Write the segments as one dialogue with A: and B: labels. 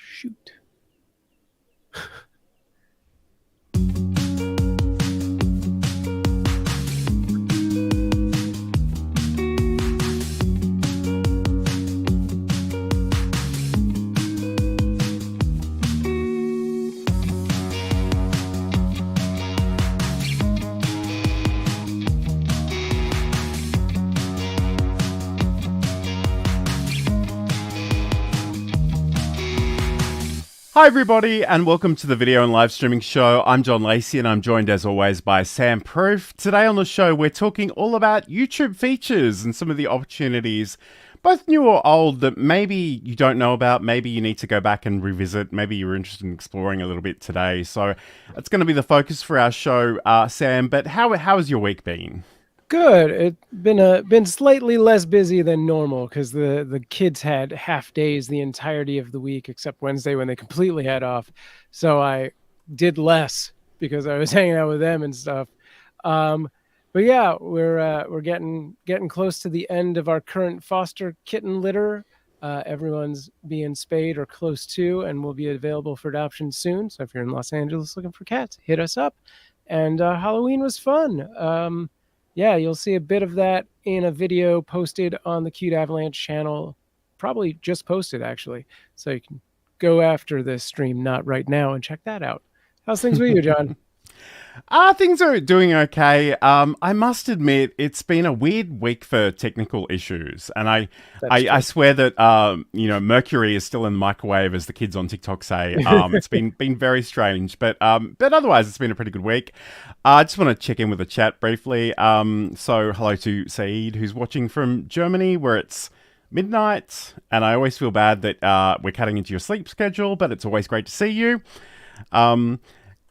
A: shoot.
B: Hi everybody and welcome to the video and live streaming show. I'm John Lacey and I'm joined as always by Sam Proof. Today on the show we're talking all about YouTube features and some of the opportunities, both new or old, that maybe you don't know about, maybe you need to go back and revisit, maybe you're interested in exploring a little bit today. So it's going to be the focus for our show, Sam, but how has your week been?
A: Good. It's been slightly less busy than normal because the kids had half days the entirety of the week except Wednesday when they completely had off. So I did less because I was hanging out with them and stuff. But yeah, we're getting close to the end of our current foster kitten litter. Everyone's being spayed or close to, and will be available for adoption soon. So if you're in Los Angeles looking for cats, hit us up. And Halloween was fun. Yeah, you'll see a bit of that in a video posted on the Cute Avalanche channel, probably just posted actually. So you can go after this stream, not right now, and check that out. How's things with you, John?
B: Things are doing okay. I must admit, it's been a weird week for technical issues. And I swear that, Mercury is still in the microwave, as the kids on TikTok say. It's been very strange, but otherwise it's been a pretty good week. I just want to check in with the chat briefly. So hello to Saeed, who's watching from Germany, where it's midnight. And I always feel bad that we're cutting into your sleep schedule, but it's always great to see you.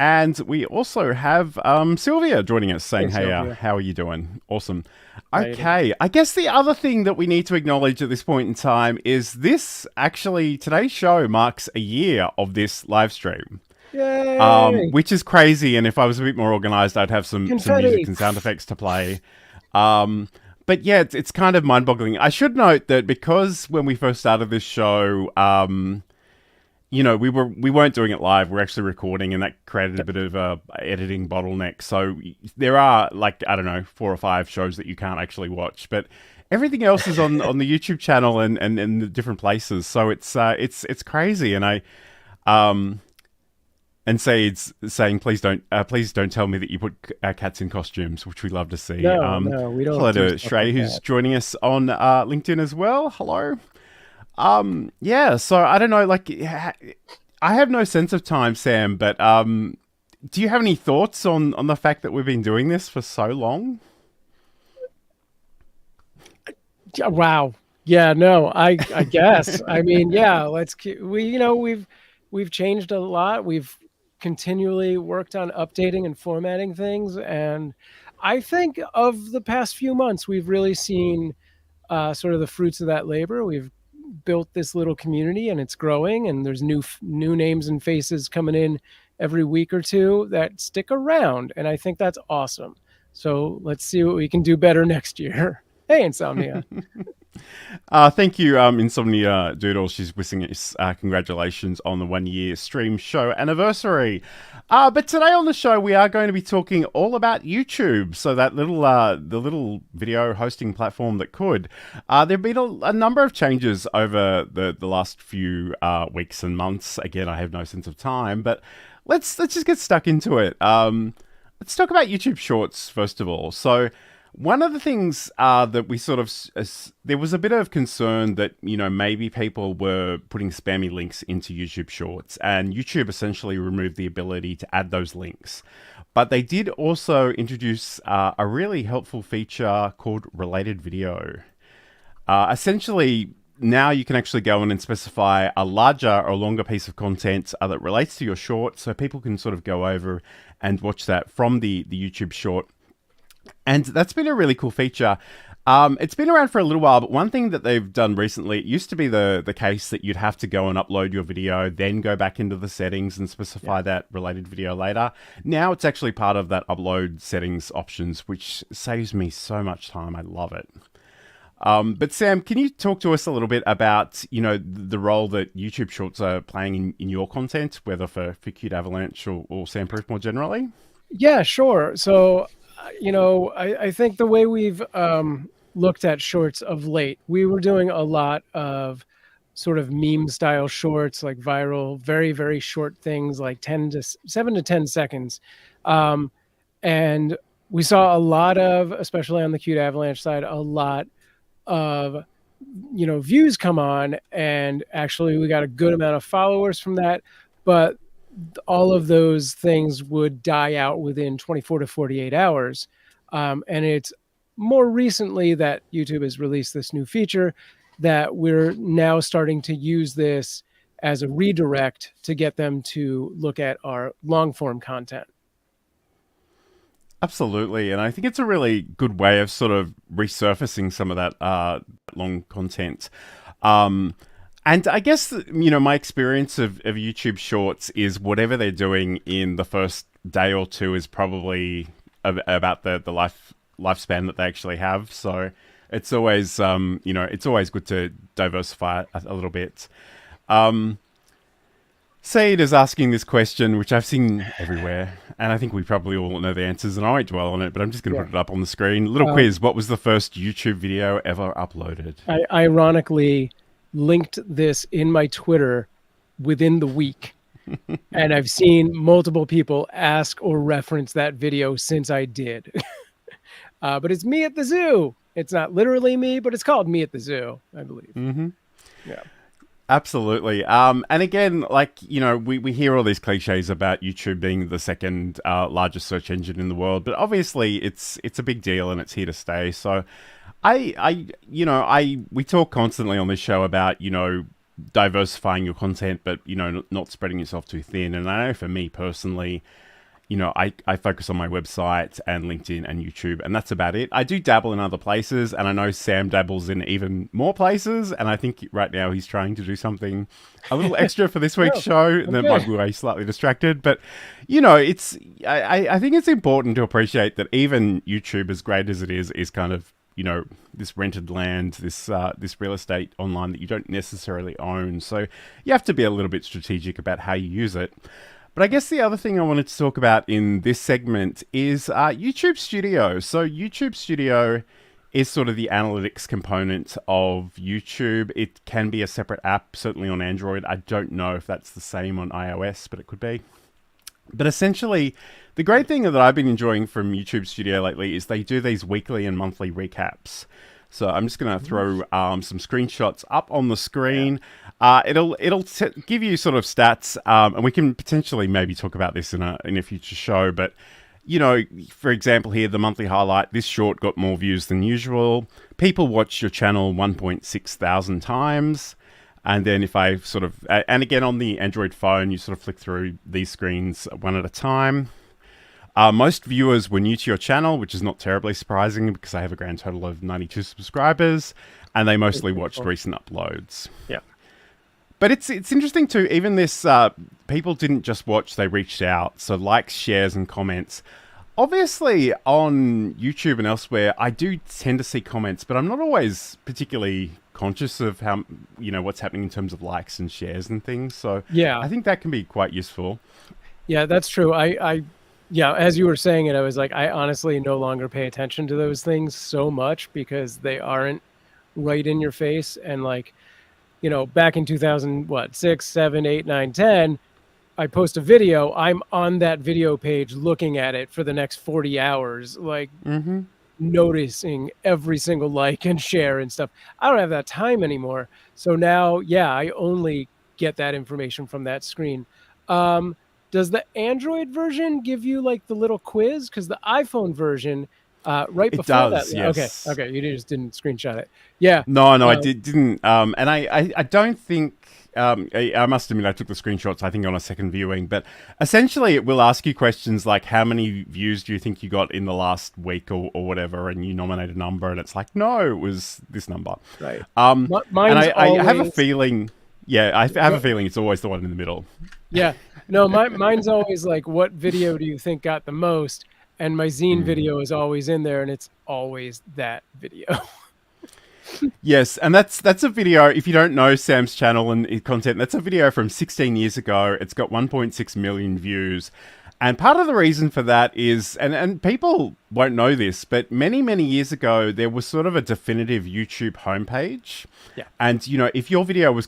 B: And we also have Sylvia joining us saying, hey, how are you doing? Awesome. Okay, I guess the other thing that we need to acknowledge at this point in time is today's show marks a year of this live stream.
A: Yay!
B: Which is crazy, and if I was a bit more organized, I'd have some music and sound effects to play. But yeah, it's kind of mind-boggling. I should note that because when we first started this show, we weren't doing it live. We're actually recording, and that created a bit of a editing bottleneck. So there are 4 or 5 shows that you can't actually watch, but everything else is on the YouTube channel and the different places. So it's crazy. And and Saeed's saying, please don't tell me that you put cats in costumes, which we love to see.
A: No, we don't.
B: Hello to Shrey, who's joining us on LinkedIn as well. Hello. Yeah, so I don't know, I have no sense of time, Sam, but do you have any thoughts on the fact that we've been doing this for so long?
A: Wow. Yeah, no, I guess. I mean, yeah, we've changed a lot. We've continually worked on updating and formatting things, and I think of the past few months, we've really seen sort of the fruits of that labor. We've built this little community and it's growing, and there's new names and faces coming in every week or two that stick around, and I think that's awesome. So let's see what we can do better next year. Hey, Insomnia.
B: Thank you, Insomnia Doodle. She's wishing us congratulations on the 1-year stream show anniversary. But today on the show, we are going to be talking all about YouTube. So that the little video hosting platform that could. There've been a number of changes over the last few weeks and months. Again, I have no sense of time, but let's just get stuck into it. Let's talk about YouTube Shorts first of all. So one of the things that we there was a bit of concern that, maybe people were putting spammy links into YouTube Shorts, and YouTube essentially removed the ability to add those links. But they did also introduce a really helpful feature called related video. Essentially, now you can actually go in and specify a larger or longer piece of content that relates to your short, so people can sort of go over and watch that from the YouTube short. And that's been a really cool feature. It's been around for a little while, but one thing that they've done recently, it used to be the case that you'd have to go and upload your video, then go back into the settings and specify that related video later. Now it's actually part of that upload settings options, which saves me so much time. I love it. But Sam, can you talk to us a little bit about, the role that YouTube Shorts are playing in your content, whether for Cute Avalanche or Sandproof more generally?
A: Yeah, sure. So, I think the way we've looked at shorts of late, we were doing a lot of sort of meme style shorts, like viral, very, very short things, like 7 to 10 seconds. Um, and we saw a lot of, especially on the Cute Avalanche side, a lot of views come on, and actually we got a good amount of followers from that, but all of those things would die out within 24 to 48 hours. And it's more recently that YouTube has released this new feature that we're now starting to use this as a redirect to get them to look at our long form content.
B: Absolutely, and I think it's a really good way of sort of resurfacing some of that long content. Um, and I guess my experience of YouTube Shorts is whatever they're doing in the first day or two is probably about the lifespan that they actually have. So it's always it's always good to diversify a little bit. Saeed is asking this question, which I've seen everywhere, and I think we probably all know the answers, and I won't dwell on it, but I'm just going to put it up on the screen. Little quiz. What was the first YouTube video ever uploaded?
A: I ironically linked this in my Twitter within the week, and I've seen multiple people ask or reference that video since I did. But it's me at the zoo. It's not literally me, but it's called Me at the Zoo, I believe.
B: Mm-hmm.
A: Yeah.
B: Absolutely. And again, we hear all these cliches about YouTube being the second largest search engine in the world, but obviously it's a big deal and it's here to stay. So we talk constantly on this show about, diversifying your content, but, not spreading yourself too thin. And I know for me personally, I focus on my website and LinkedIn and YouTube, and that's about it. I do dabble in other places, and I know Sam dabbles in even more places, and I think right now he's trying to do something a little extra for this week's show that might be way slightly distracted. But, I think it's important to appreciate that even YouTube, as great as it is kind of, this rented land, this real estate online that you don't necessarily own. So you have to be a little bit strategic about how you use it. But I guess the other thing I wanted to talk about in this segment is YouTube Studio. So YouTube Studio is sort of the analytics component of YouTube. It can be a separate app, certainly on Android. I don't know if that's the same on iOS, but it could be. But essentially, the great thing that I've been enjoying from YouTube Studio lately is they do these weekly and monthly recaps. So I'm just going to throw some screenshots up on the screen. It'll give you sort of stats, and we can potentially maybe talk about this in a future show. But for example, here the monthly highlight: this short got more views than usual. People watch your channel 1.6 thousand times. And then if I sort of, and again on the Android phone, you sort of flick through these screens one at a time. Most viewers were new to your channel, which is not terribly surprising because I have a grand total of 92 subscribers, and they mostly watched recent uploads.
A: Yeah.
B: But it's interesting too, even this, people didn't just watch, they reached out. So likes, shares, and comments. Obviously, on YouTube and elsewhere, I do tend to see comments, but I'm not always particularly conscious of how, what's happening in terms of likes and shares and things. So
A: yeah,
B: I think that can be quite useful.
A: Yeah, that's true. Yeah, as you were saying it, I was like, I honestly no longer pay attention to those things so much because they aren't right in your face. And like, back in 2000, 6, 7, 8, 9, 10, I post a video, I'm on that video page looking at it for the next 40 hours, like noticing every single like and share and stuff. I don't have that time anymore. So now, yeah, I only get that information from that screen. Does the Android version give you like the little quiz? Because the iPhone version, right before
B: does,
A: that.
B: yes.
A: Okay. You just didn't screenshot it. Yeah.
B: No, I didn't. And I don't think. I must admit, I took the screenshots, I think, on a second viewing. But essentially, it will ask you questions like, how many views do you think you got in the last week or whatever? And you nominate a number, and it's like, no, it was this number.
A: Right.
B: And I have a feeling. Yeah, I have a feeling it's always the one in the middle.
A: Yeah. No, mine's always like, what video do you think got the most? And my zine video is always in there, and it's always that video.
B: Yes, and that's a video. If you don't know Sam's channel and his content, that's a video from 16 years ago. It's got 1.6 million views. And part of the reason for that is, and people won't know this, but many years ago, there was sort of a definitive YouTube homepage.
A: Yeah.
B: And, if your video was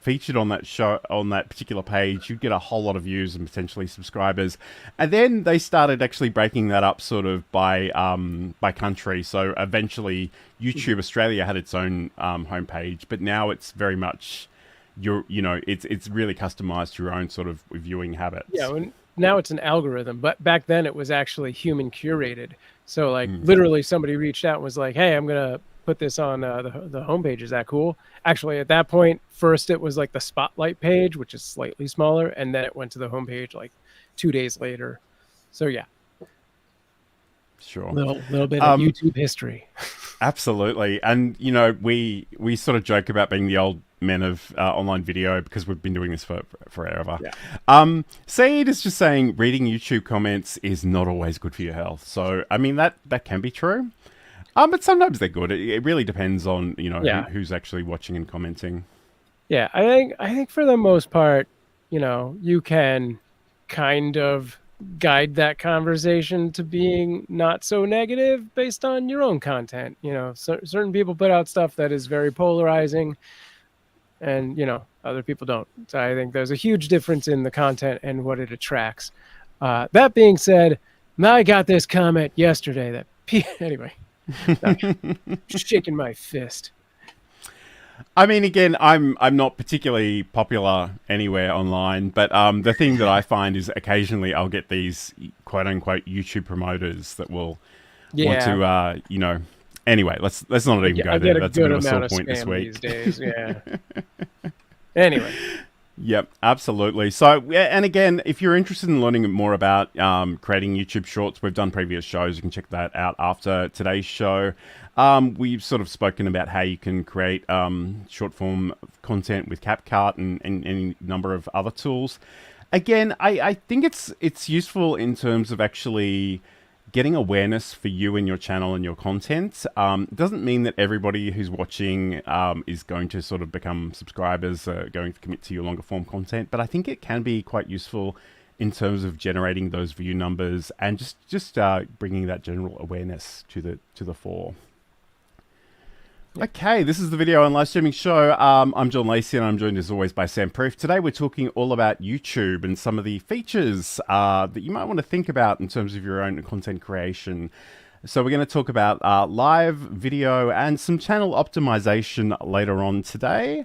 B: featured on that show, on that particular page, you'd get a whole lot of views and potentially subscribers. And then they started actually breaking that up sort of by country. So eventually YouTube Australia had its own homepage, but now it's very much it's really customized to your own sort of viewing habits.
A: Yeah. Now it's an algorithm, but back then it was actually human curated. So like literally somebody reached out and was like, hey, I'm going to put this on the homepage. Is that cool? Actually, at that point, first it was like the spotlight page, which is slightly smaller. And then it went to the homepage like 2 days later. So yeah.
B: Sure.
A: Little bit of YouTube history.
B: Absolutely. And, we sort of joke about being the old men of online video because we've been doing this for forever.
A: Yeah.
B: Saeed is just saying reading YouTube comments is not always good for your health. So, I mean, that can be true. But sometimes they're good. It really depends on, who's actually watching and commenting.
A: Yeah, I think for the most part, you can kind of guide that conversation to being not so negative based on your own content. Certain people put out stuff that is very polarizing, and other people don't. So I think there's a huge difference in the content and what it attracts. That being said, I got this comment yesterday that anyway, shaking my fist.
B: I mean, again, I'm not particularly popular anywhere online, but the thing that I find is occasionally I'll get these quote unquote YouTube promoters that will want to, Anyway, let's not even go there. That's a bit of a sore point this week.
A: These days. Yeah. Anyway.
B: Yep, absolutely. So, and again, if you're interested in learning more about creating YouTube Shorts, we've done previous shows. You can check that out after today's show. We've sort of spoken about how you can create short form content with CapCut and any number of other tools. Again, I think it's useful in terms of actually getting awareness for you and your channel and your content. It doesn't mean that everybody who's watching is going to sort of become subscribers, going to commit to your longer form content. But I think it can be quite useful in terms of generating those view numbers and just bringing that general awareness to the fore. Okay, this is the video on Livestreaming Show. I'm John Lacey and I'm joined as always by Sam Proof. Today we're talking all about YouTube and some of the features that you might want to think about in terms of your own content creation. So we're going to talk about live video and some channel optimization later on today.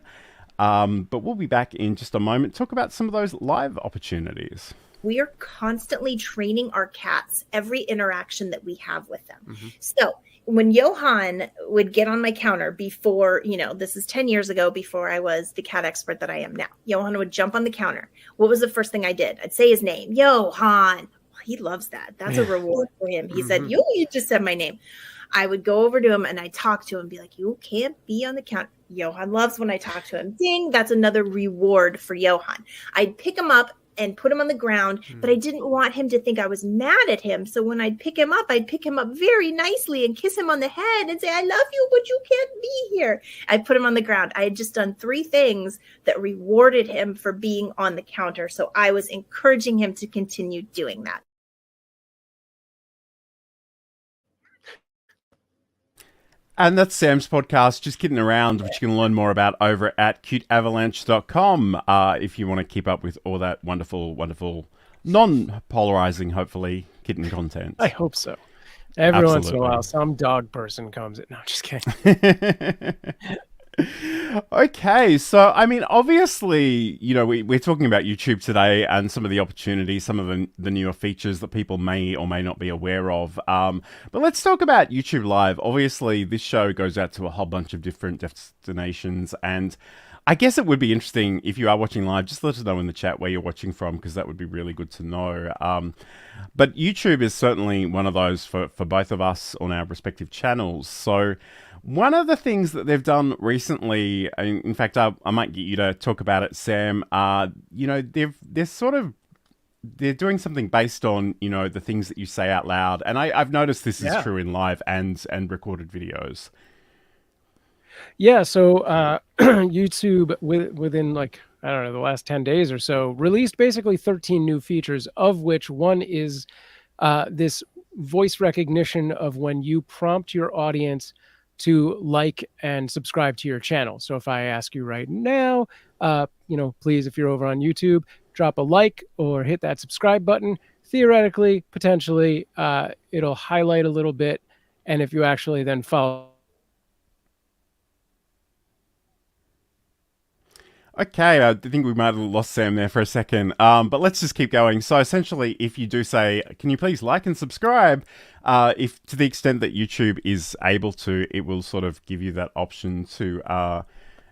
B: But we'll be back in just a moment to talk about some of those live opportunities.
C: We are constantly training our cats every interaction that we have with them. So when Johan would get on my counter before, this is 10 years ago before I was the cat expert that I am now, Johan would jump on the counter. What was the first thing I did? I'd say his name, Johan. He loves that. That's a reward for him. He said, you just said my name. I would go over to him and I'd talk to him and be like, you can't be on the counter. Johan loves when I talk to him. Ding, that's another reward for Johan. I'd pick him up and put him on the ground, but I didn't want him to think I was mad at him. So when I'd pick him up very nicely and kiss him on the head and say, I love you, but you can't be here. I'd put him on the ground. I had just done 3 things that rewarded him for being on the counter. So I was encouraging him to continue doing that.
B: And that's Sam's podcast, Just Kidding Around, which you can learn more about over at cuteavalanche.com if you want to keep up with all that wonderful, wonderful, non-polarizing, hopefully, kitten content.
A: I hope so. Every once in a while, some dog person comes in. No, just kidding.
B: Okay, so I mean, obviously, we're talking about YouTube today and some of the opportunities, some of the newer features that people may or may not be aware of. But let's talk about YouTube Live. Obviously, this show goes out to a whole bunch of different destinations, and I guess it would be interesting if you are watching live, just let us know in the chat where you're watching from, because that would be really good to know. But YouTube is certainly one of those for both of us on our respective channels. So one of the things that they've done recently, in fact, I might get you to talk about it, Sam. They're doing something based on the things that you say out loud, and I've noticed this is true in live and recorded videos.
A: Yeah, so YouTube within like I don't know the last 10 days or so released basically 13 new features, of which one is this voice recognition of when you prompt your audience to like and subscribe to your channel. So if I ask you right now, please, if you're over on YouTube, drop a like or hit that subscribe button. Theoretically, potentially, it'll highlight a little bit, and if you actually then follow.
B: Okay, I think we might have lost Sam there for a second, but let's just keep going. So essentially, if you do say, can you please like and subscribe, if to the extent that YouTube is able to, it will sort of give you that option to,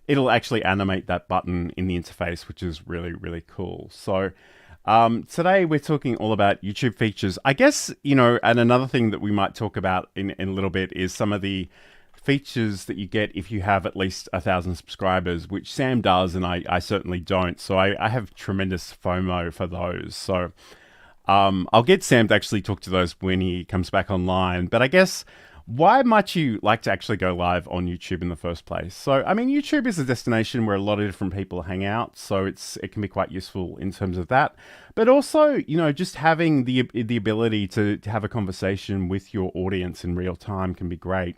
B: it'll actually animate that button in the interface, which is really, really cool. So today we're talking all about YouTube features. I guess, and another thing that we might talk about in a little bit is some of the features that you get if you have at least 1,000 subscribers, which Sam does, and I certainly don't. So I have tremendous FOMO for those. So I'll get Sam to actually talk to those when he comes back online. But I guess, why might you like to actually go live on YouTube in the first place? So, I mean, YouTube is a destination where a lot of different people hang out, so it can be quite useful in terms of that. But also, just having the ability to have a conversation with your audience in real time can be great.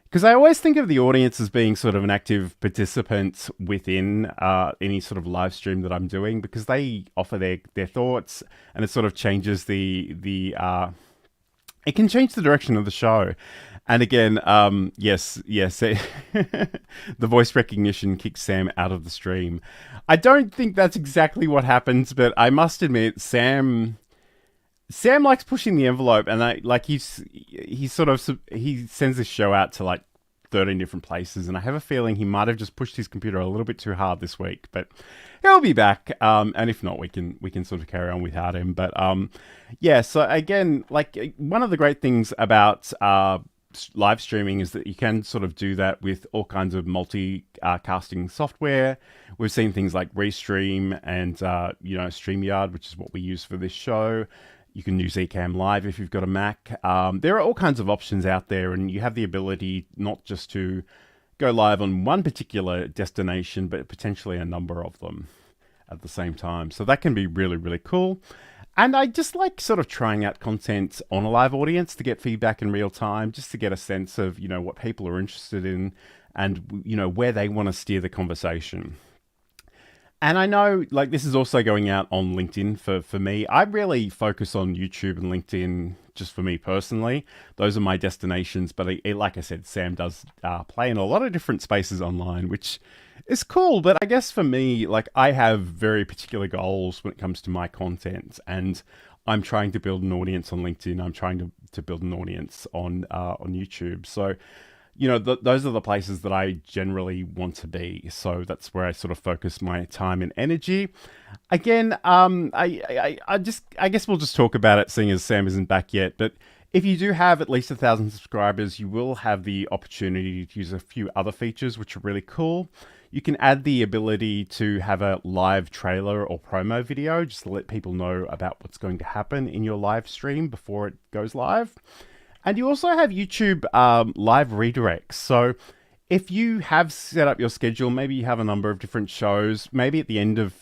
B: Because I always think of the audience as being sort of an active participant within any sort of live stream that I'm doing, because they offer their thoughts, and it sort of changes it can change the direction of the show. And again, yes, the voice recognition kicks Sam out of the stream. I don't think that's exactly what happens, but I must admit, Sam likes pushing the envelope, and he sends this show out to like 13 different places, and I have a feeling he might have just pushed his computer a little bit too hard this week, but he'll be back. And if not, we can sort of carry on without him. But yeah. So again, like, one of the great things about live streaming is that you can sort of do that with all kinds of multi-casting software. We've seen things like Restream and StreamYard, which is what we use for this show. You can use Ecamm Live if you've got a Mac. There are all kinds of options out there, and you have the ability not just to go live on one particular destination, but potentially a number of them at the same time. So that can be really, really cool. And I just like sort of trying out content on a live audience to get feedback in real time, just to get a sense of, what people are interested in and, where they want to steer the conversation. And I know, like, this is also going out on LinkedIn for me. I really focus on YouTube and LinkedIn just for me personally. Those are my destinations. But like I said, Sam does play in a lot of different spaces online, which is cool. But I guess for me, like, I have very particular goals when it comes to my content. And I'm trying to build an audience on LinkedIn. I'm trying to build an audience on YouTube. So, those are the places that I generally want to be. So that's where I sort of focus my time and energy. Again, I guess we'll just talk about it, seeing as Sam isn't back yet. But if you do have at least 1,000 subscribers, you will have the opportunity to use a few other features, which are really cool. You can add the ability to have a live trailer or promo video, just to let people know about what's going to happen in your live stream before it goes live. And you also have YouTube live redirects. So if you have set up your schedule, maybe you have a number of different shows, maybe at the end of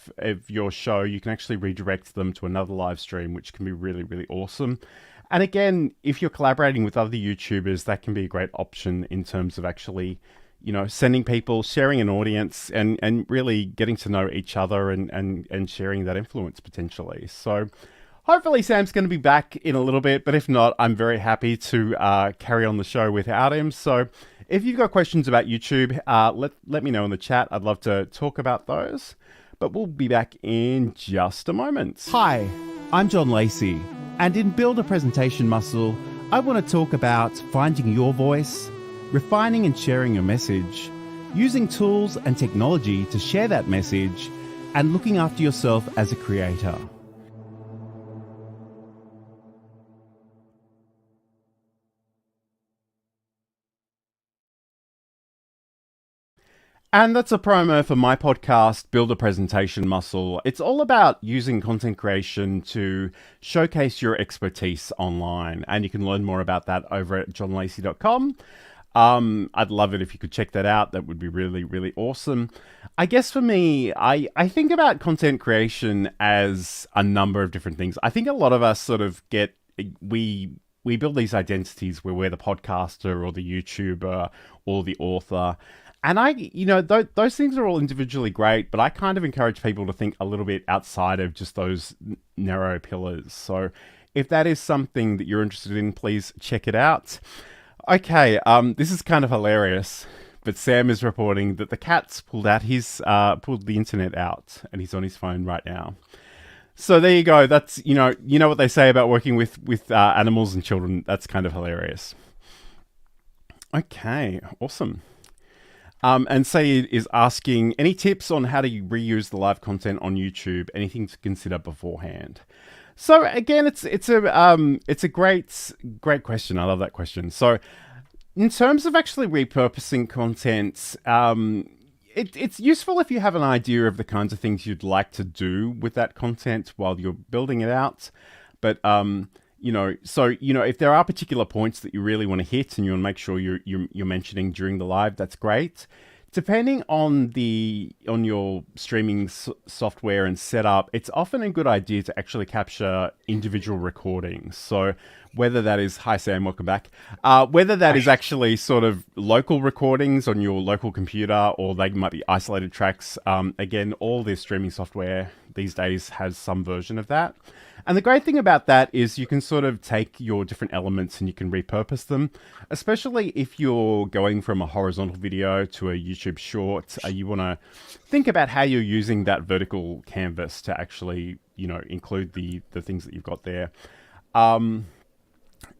B: your show, you can actually redirect them to another live stream, which can be really, really awesome. And again, if you're collaborating with other YouTubers, that can be a great option in terms of actually, sending people, sharing an audience, and really getting to know each other and sharing that influence potentially. So hopefully Sam's going to be back in a little bit, but if not, I'm very happy to carry on the show without him. So if you've got questions about YouTube, let me know in the chat. I'd love to talk about those, but we'll be back in just a moment.
D: Hi, I'm John Lacey, and in Build a Presentation Muscle, I want to talk about finding your voice, refining and sharing your message, using tools and technology to share that message, and looking after yourself as a creator.
B: And that's a promo for my podcast, Build a Presentation Muscle. It's all about using content creation to showcase your expertise online. And you can learn more about that over at johnlacey.com. I'd love it if you could check that out. That would be really, really awesome. I guess for me, I think about content creation as a number of different things. I think a lot of us sort of we build these identities where we're the podcaster or the YouTuber or the author. And those things are all individually great, but I kind of encourage people to think a little bit outside of just those narrow pillars. So if that is something that you're interested in, please check it out. Okay, this is kind of hilarious, but Sam is reporting that the cat's pulled the internet out, and he's on his phone right now. So there you go. That's you know what they say about working with animals and children. That's kind of hilarious. Okay, awesome. And Sayed is asking, any tips on how to reuse the live content on YouTube? Anything to consider beforehand? So again, it's a great question. I love that question. So in terms of actually repurposing content, it's useful if you have an idea of the kinds of things you'd like to do with that content while you're building it out. But if there are particular points that you really want to hit and you want to make sure you're mentioning during the live, that's great. Depending on your streaming software and setup, it's often a good idea to actually capture individual recordings. So whether that is, hi Sam, welcome back. Whether that is actually sort of local recordings on your local computer, or they might be isolated tracks. Again, all this streaming software these days has some version of that. And the great thing about that is you can sort of take your different elements and you can repurpose them, especially if you're going from a horizontal video to a YouTube short. You want to think about how you're using that vertical canvas to actually, include the things that you've got there.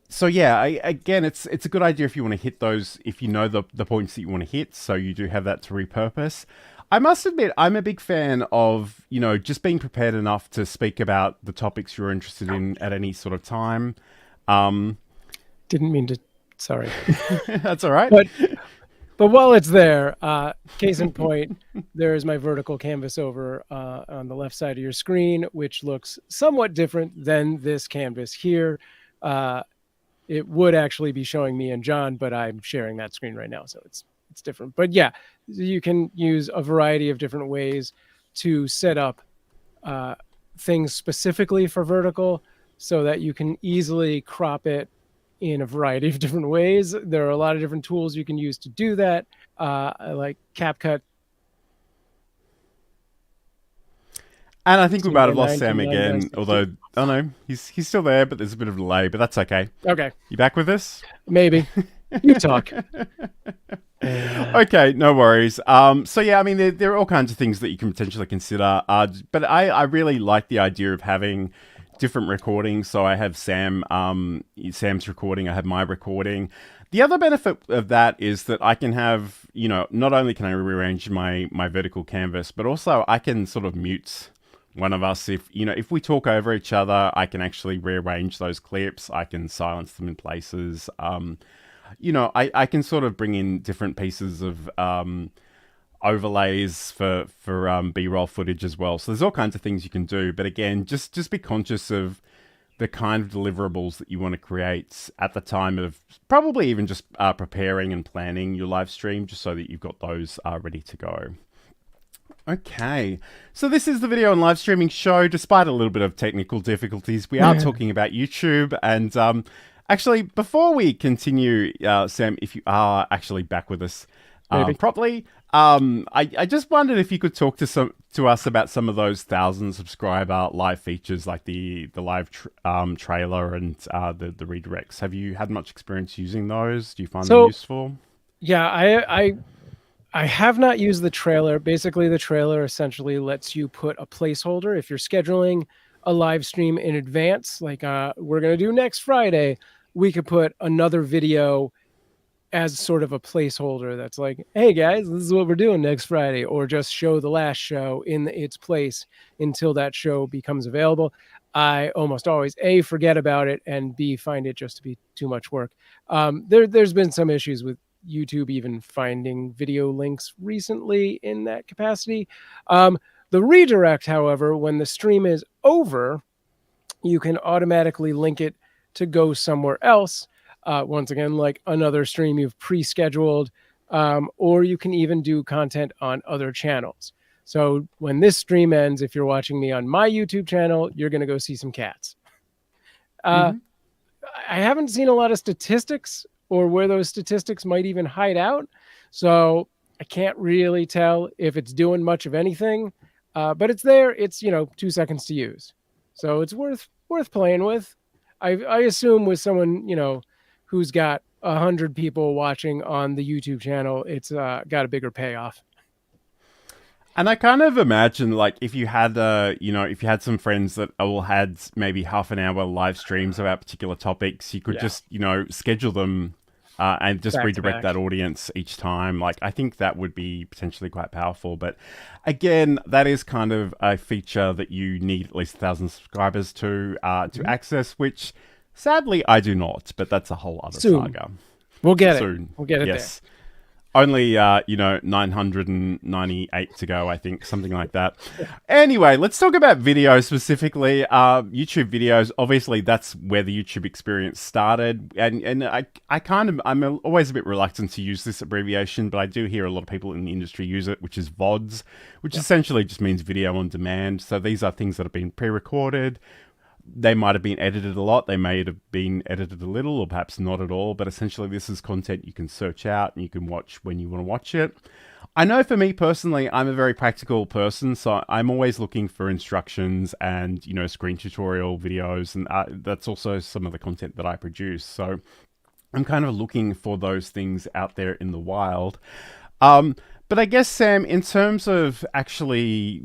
B: So yeah, again, it's a good idea if you want to hit those, if you know the points that you want to hit, so you do have that to repurpose. I must admit, I'm a big fan of, just being prepared enough to speak about the topics you're interested in at any sort of time.
A: Didn't mean to, sorry.
B: That's all right.
A: But while it's there, case in point, there is my vertical canvas over on the left side of your screen, which looks somewhat different than this canvas here. It would actually be showing me and John, but I'm sharing that screen right now, so it's different. But yeah, you can use a variety of different ways to set up things specifically for vertical so that you can easily crop it in a variety of different ways. There are a lot of different tools you can use to do that, like CapCut.
B: And I think we might have lost Sam again, although, oh no, he's still there, but there's a bit of a delay, but that's okay.
A: Okay.
B: You back with us?
A: Maybe. You talk.
B: Okay, no worries. So yeah, I mean, there are all kinds of things that you can potentially consider, but I really like the idea of having different recordings. So I have Sam's recording, I have my recording. The other benefit of that is that I can have, not only can I rearrange my vertical canvas, but also I can sort of mute one of us. If we talk over each other, I can actually rearrange those clips. I can silence them in places. I can sort of bring in different pieces of overlays for B-roll footage as well. So there's all kinds of things you can do. But again, just be conscious of the kind of deliverables that you want to create at the time of probably even just preparing and planning your live stream, just so that you've got those ready to go. Okay, so this is the video and live streaming show. Despite a little bit of technical difficulties, we are talking about YouTube. And actually, before we continue, Sam, if you are actually back with us properly, I just wondered if you could talk to us about some of those 1,000 subscriber live features, like the live trailer and the redirects. Have you had much experience using those? Do you find them useful?
A: Yeah, I have not used the trailer. Basically, the trailer essentially lets you put a placeholder. If you're scheduling a live stream in advance, like we're going to do next Friday, we could put another video as sort of a placeholder that's like, hey guys, this is what we're doing next Friday, or just show the last show in its place until that show becomes available. I almost always A, forget about it, and B, find it just to be too much work. There's been some issues with YouTube even finding video links recently in that capacity. The redirect, however, when the stream is over, you can automatically link it to go somewhere else. once again, like another stream you've pre-scheduled, or you can even do content on other channels. So when this stream ends, if you're watching me on my YouTube channel, you're going to go see some cats. I haven't seen a lot of statistics or where those statistics might even hide out. So I can't really tell if it's doing much of anything, but it's there. It's, 2 seconds to use. So it's worth playing with. I assume with someone, who's got 100 people watching on the YouTube channel, it's got a bigger payoff.
B: And I kind of imagine, like, if you had, if you had some friends that all had maybe half an hour live streams about particular topics, you could just, schedule them and just
A: Back to
B: redirect
A: back.
B: that audience each time. Like, I think that would be potentially quite powerful. But again, that is kind of a feature that you need at least 1,000 subscribers to access, which sadly I do not. But that's a whole other saga.
A: We'll get
B: Soon.
A: it. We'll get it
B: Yes. Only, 998 to go, I think, something like that. Anyway, let's talk about video specifically. YouTube videos, obviously, that's where the YouTube experience started. And I'm always a bit reluctant to use this abbreviation, but I do hear a lot of people in the industry use it, which is VODs, which essentially just means video on demand. So these are things that have been pre-recorded. They might have been edited a lot. They may have been edited a little, or perhaps not at all. But essentially, this is content you can search out and you can watch when you want to watch it. I know for me personally, I'm a very practical person, so I'm always looking for instructions and, screen tutorial videos. And that's also some of the content that I produce. So I'm kind of looking for those things out there in the wild. But I guess, Sam, in terms of actually,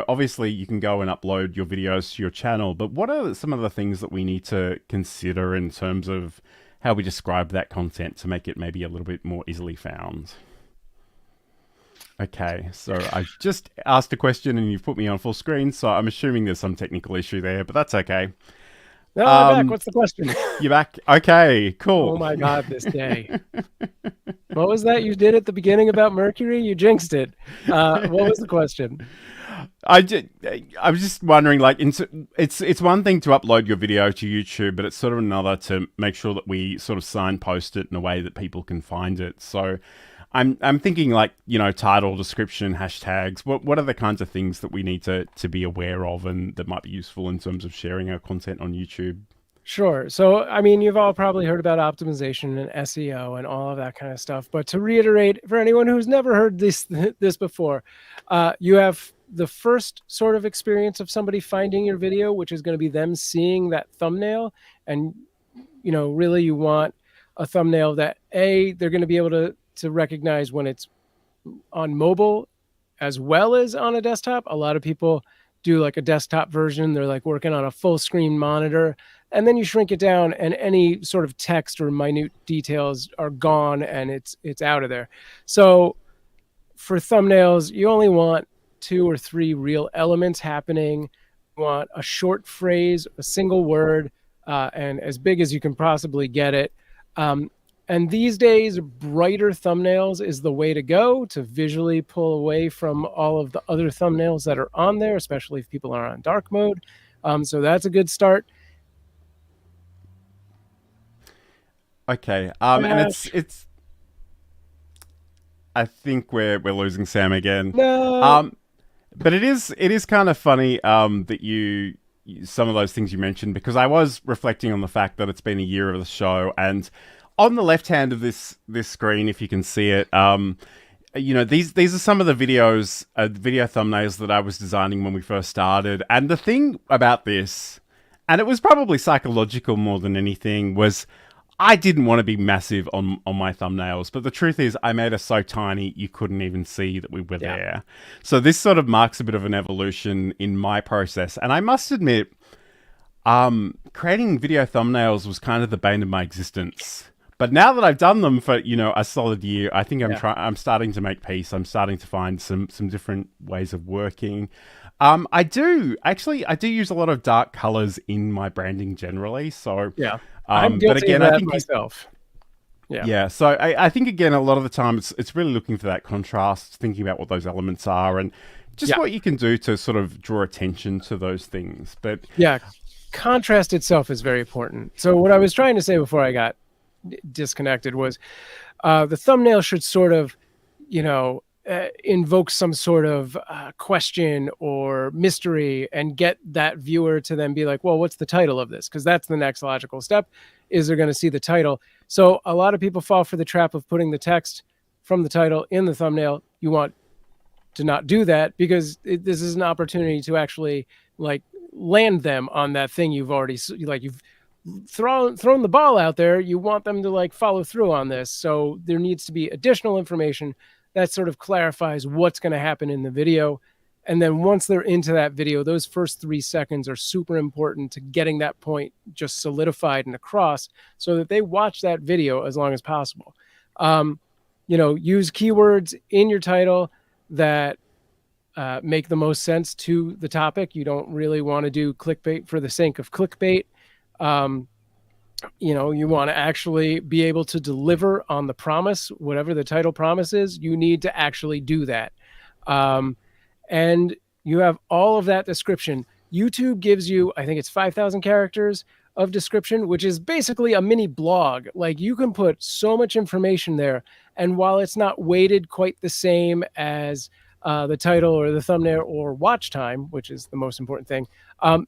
B: obviously you can go and upload your videos to your channel, but what are some of the things that we need to consider in terms of how we describe that content to make it maybe a little bit more easily found? Okay, so I just asked a question and you've put me on full screen, so I'm assuming there's some technical issue there, but that's okay.
A: No, I'm back. What's the question?
B: You're back? Okay, cool.
A: Oh my God, this day. What was that you did at the beginning about Mercury? You jinxed it. What was the question?
B: I was just wondering, like, it's one thing to upload your video to YouTube, but it's sort of another to make sure that we sort of signpost it in a way that people can find it. So I'm thinking, like, title, description, hashtags. What are the kinds of things that we need to be aware of and that might be useful in terms of sharing our content on YouTube?
A: Sure. So, I mean, you've all probably heard about optimization and SEO and all of that kind of stuff. But to reiterate, for anyone who's never heard this before, you have the first sort of experience of somebody finding your video, which is going to be them seeing that thumbnail. And, really you want a thumbnail that, A, they're going to be able to recognize when it's on mobile as well as on a desktop. A lot of people do like a desktop version. They're like working on a full screen monitor, and then you shrink it down and any sort of text or minute details are gone and it's out of there. So for thumbnails, you only want 2 or 3 real elements happening. You want a short phrase, a single word, and as big as you can possibly get it. And these days, brighter thumbnails is the way to go to visually pull away from all of the other thumbnails that are on there, especially if people are on dark mode. So that's a good start.
B: Okay. And it's. I think we're losing Sam again.
A: No.
B: But it is kind of funny that some of those things you mentioned, because I was reflecting on the fact that it's been a year of the show, and on the left hand of this screen, if you can see it, these are some of the video thumbnails that I was designing when we first started. And the thing about this, and it was probably psychological more than anything, was I didn't want to be massive on my thumbnails, but the truth is I made us so tiny you couldn't even see that we were there. So this sort of marks a bit of an evolution in my process. And I must admit, creating video thumbnails was kind of the bane of my existence. But now that I've done them for, a solid year, I think I'm starting to make peace. I'm starting to find some different ways of working. I do use a lot of dark colors in my branding generally. So
A: I'm guilty
B: but again,
A: of that
B: I think
A: myself.
B: Yeah. So I think again, a lot of the time it's really looking for that contrast, thinking about what those elements are, and just what you can do to sort of draw attention to those things. But
A: contrast itself is very important. So what I was trying to say before I got disconnected was the thumbnail should sort of, invoke some sort of question or mystery and get that viewer to then be like, well, what's the title of this? Because that's the next logical step, is they're going to see the title. So a lot of people fall for the trap of putting the text from the title in the thumbnail. You want to not do that, because this is an opportunity to actually like land them on that thing you've already, like, you've thrown the ball out there. You want them to like follow through on this. So there needs to be additional information that sort of clarifies what's going to happen in the video. And then once they're into that video, those first 3 seconds are super important to getting that point just solidified and across, so that they watch that video as long as possible. Use keywords in your title that make the most sense to the topic. You don't really want to do clickbait for the sake of clickbait. You want to actually be able to deliver on the promise, whatever the title promise is. You need to actually do that. And you have all of that description. YouTube gives you, I think it's 5,000 characters of description, which is basically a mini blog. Like, you can put so much information there. And while it's not weighted quite the same as the title or the thumbnail or watch time, which is the most important thing,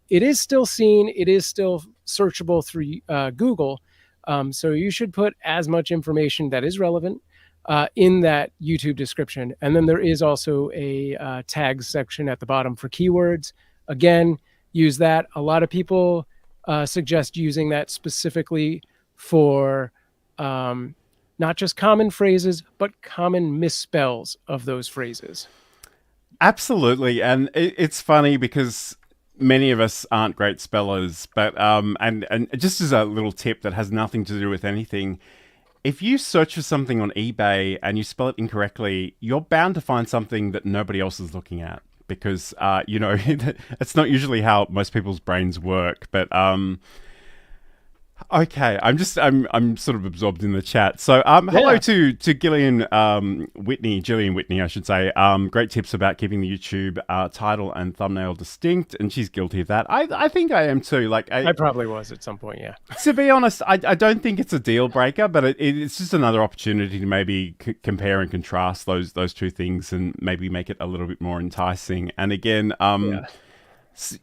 A: it is still seen. It is still searchable through Google. So you should put as much information that is relevant in that YouTube description. And then there is also a tags section at the bottom for keywords. Again, use that. A lot of people suggest using that specifically for not just common phrases, but common misspells of those phrases.
B: Absolutely. And it's funny because many of us aren't great spellers, but and just as a little tip that has nothing to do with anything, if you search for something on eBay and you spell it incorrectly, you're bound to find something that nobody else is looking at, because it's not usually how most people's brains work. But okay, I'm sort of absorbed in the chat. So hello to Gillian Whitney, I should say. Great tips about keeping the YouTube title and thumbnail distinct, and she's guilty of that. I think I am too. Like,
A: I probably was at some point, yeah.
B: To be honest, I don't think it's a deal breaker, but it's just another opportunity to maybe compare and contrast those two things and maybe make it a little bit more enticing. And again,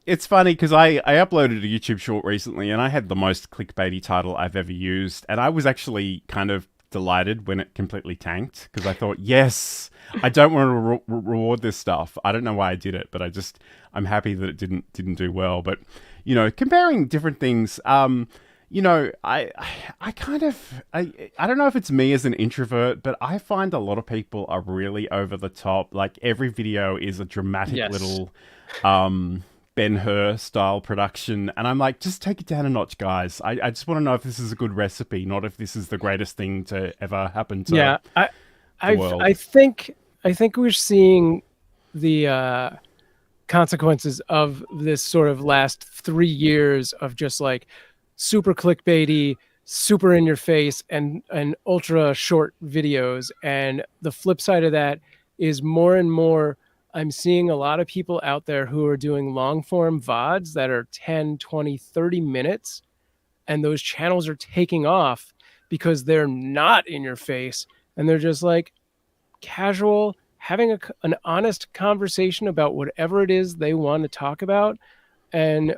B: it's funny because I uploaded a YouTube short recently and I had the most clickbaity title I've ever used. And I was actually kind of delighted when it completely tanked, because I thought, yes, I don't want to reward this stuff. I don't know why I did it, but I'm happy that it didn't do well. But, comparing different things, I don't know if it's me as an introvert, but I find a lot of people are really over the top. Like, every video is a dramatic little Ben-Hur style production, and I'm like, just take it down a notch, guys. I just want to know if this is a good recipe, not if this is the greatest thing to ever happen to the world.
A: I think we're seeing the consequences of this sort of last 3 years of just like super clickbaity, super in your face, and ultra short videos. And the flip side of that is more and more I'm seeing a lot of people out there who are doing long form VODs that are 10, 20, 30 minutes. And those channels are taking off because they're not in your face. And they're just like casual, having an honest conversation about whatever it is they want to talk about. And,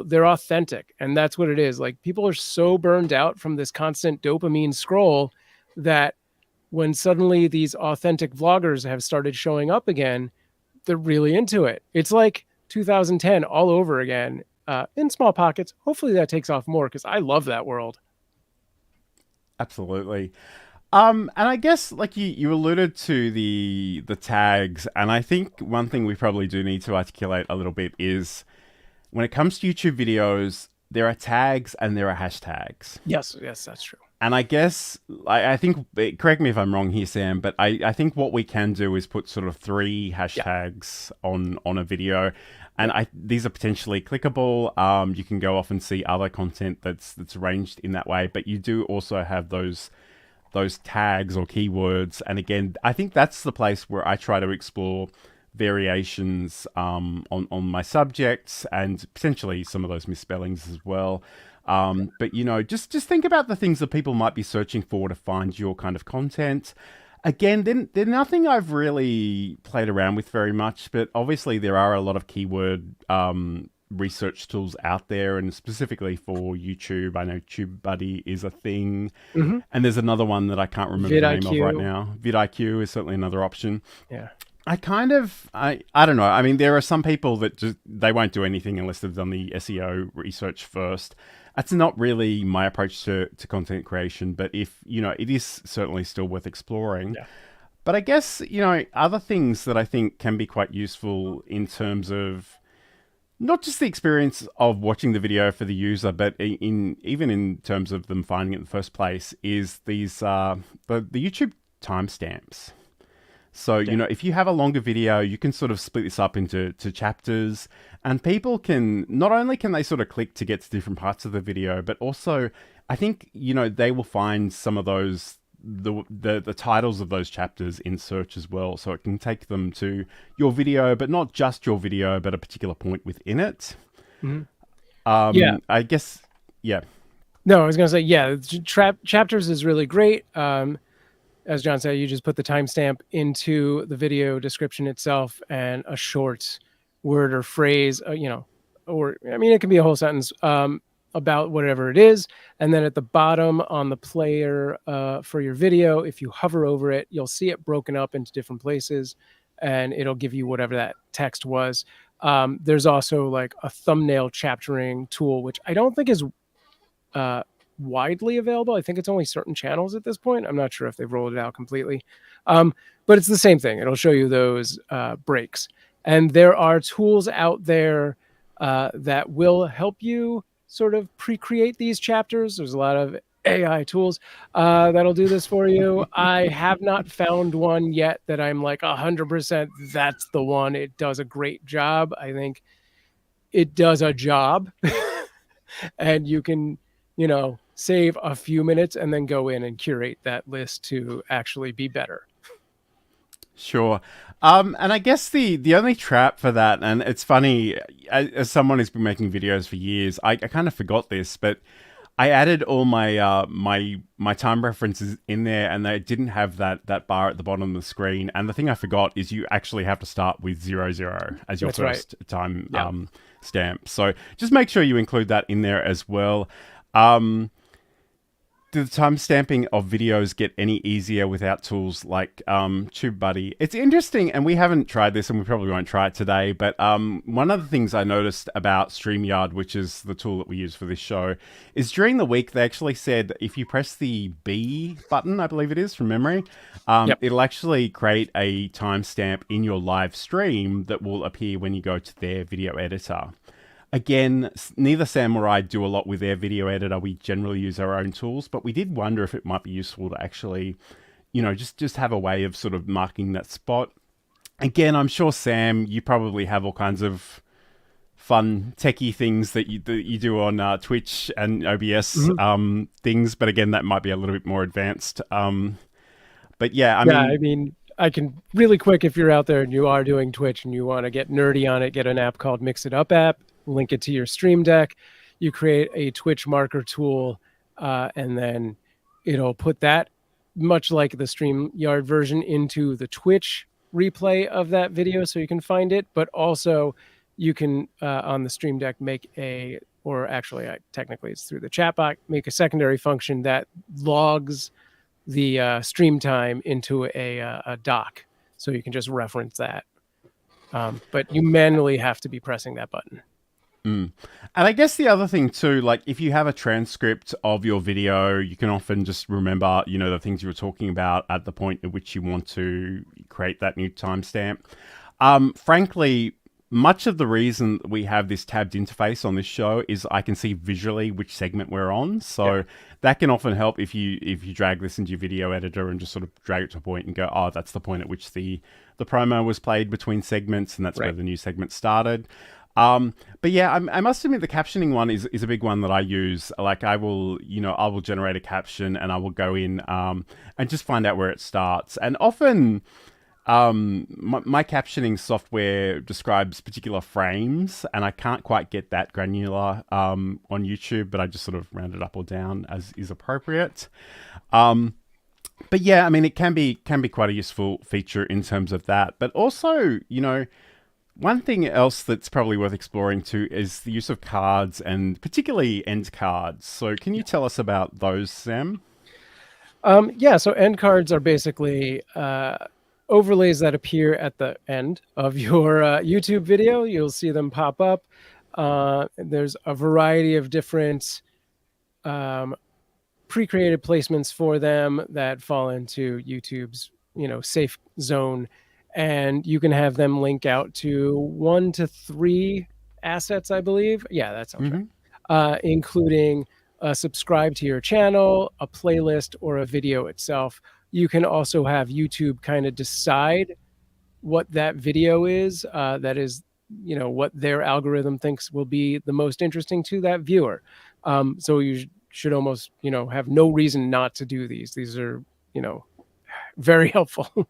A: they're authentic. And that's what it is. Like, people are so burned out from this constant dopamine scroll that when suddenly these authentic vloggers have started showing up again, they're really into it. It's like 2010 all over again, in small pockets. Hopefully that takes off more, because I love that world.
B: Absolutely. And I guess, like, you alluded to the tags, and I think one thing we probably do need to articulate a little bit is, when it comes to YouTube videos, there are tags and there are hashtags.
A: Yes, that's true.
B: And I guess, I think, correct me if I'm wrong here, Sam, but I think what we can do is put sort of 3 hashtags on a video. And these are potentially clickable. You can go off and see other content that's arranged in that way. But you do also have those tags or keywords. And again, I think that's the place where I try to explore variations on my subjects, and potentially some of those misspellings as well. But just think about the things that people might be searching for to find your kind of content. Again, they're nothing I've really played around with very much, but obviously there are a lot of keyword research tools out there, and specifically for YouTube. I know TubeBuddy is a thing, and there's another one that I can't remember the name of right now. vidIQ is certainly another option.
A: Yeah.
B: I don't know. I mean, there are some people that just, they won't do anything unless they've done the SEO research first. That's not really my approach to content creation, but if, it is certainly still worth exploring.
A: Yeah.
B: But I guess, other things that I think can be quite useful in terms of not just the experience of watching the video for the user, but even in terms of them finding it in the first place, is these the YouTube timestamps. So, if you have a longer video, you can sort of split this up into chapters, and people can, not only can they sort of click to get to different parts of the video, but also I think, they will find some of those, the titles of those chapters in search as well. So it can take them to your video, but not just your video, but a particular point within it.
A: Yeah.
B: I guess, yeah.
A: No, I was going to say, yeah, chapters is really great. As John said, you just put the timestamp into the video description itself, and a short word or phrase, it can be a whole sentence about whatever it is. And then at the bottom on the player for your video, if you hover over it, you'll see it broken up into different places, and it'll give you whatever that text was. There's also like a thumbnail chaptering tool, which I don't think is widely available. I think it's only certain channels at this point. I'm not sure if they've rolled it out completely, but it's the same thing. It'll show you those breaks, and there are tools out there that will help you sort of pre-create these chapters. There's a lot of AI tools that'll do this for you. I have not found one yet that I'm like 100% that's the one. It does a great job. I think it does a job and you can, save a few minutes and then go in and curate that list to actually be better.
B: Sure. And I guess the only trap for that, and it's funny, as someone who's been making videos for years, I kind of forgot this, but I added all my my time references in there, and they didn't have that bar at the bottom of the screen. And the thing I forgot is you actually have to start with 00 as your first time stamp. So just make sure you include that in there as well. Do the time stamping of videos get any easier without tools like TubeBuddy? It's interesting, and we haven't tried this, and we probably won't try it today, but one of the things I noticed about StreamYard, which is the tool that we use for this show, is during the week, they actually said if you press the B button, I believe it is, from memory, it'll actually create a timestamp in your live stream that will appear when you go to their video editor. Again, neither Sam or I do a lot with their video editor. We generally use our own tools, but we did wonder if it might be useful to actually, just have a way of sort of marking that spot. Again, I'm sure, Sam, you probably have all kinds of fun techie things that you do on Twitch and OBS things, but again, that might be a little bit more advanced. But yeah, I mean,
A: I can really quick, if you're out there and you are doing Twitch and you want to get nerdy on it, get an app called Mix It Up app. Link it to your Stream Deck. You create a Twitch marker tool, and then it'll put that, much like the StreamYard version, into the Twitch replay of that video so you can find it. But also you can, on the Stream Deck, technically it's through the chatbot, make a secondary function that logs the stream time into a doc. So you can just reference that. But you manually have to be pressing that button.
B: And I guess the other thing too, like if you have a transcript of your video, you can often just remember, the things you were talking about at the point at which you want to create that new timestamp. Frankly, much of the reason we have this tabbed interface on this show is I can see visually which segment we're on. So that can often help if you drag this into your video editor and just sort of drag it to a point and go, oh, that's the point at which the promo was played between segments, and that's where the new segment started. But yeah, I must admit the captioning one is a big one that I use. Like I will generate a caption and I will go in, and just find out where it starts. And often my captioning software describes particular frames, and I can't quite get that granular on YouTube, but I just sort of round it up or down as is appropriate. But yeah, I mean, it can be quite a useful feature in terms of that. But also, one thing else that's probably worth exploring too is the use of cards, and particularly end cards. So can you tell us about those, Sam?
A: Yeah, so end cards are basically overlays that appear at the end of your YouTube video. You'll see them pop up. There's a variety of different pre-created placements for them that fall into YouTube's, safe zone, and you can have them link out to 1 to 3 assets, I believe. Yeah, that sounds right. Including subscribe to your channel, a playlist, or a video itself. You can also have YouTube kind of decide what that video is. That is, what their algorithm thinks will be the most interesting to that viewer. So you should almost, have no reason not to do these. These are, very helpful.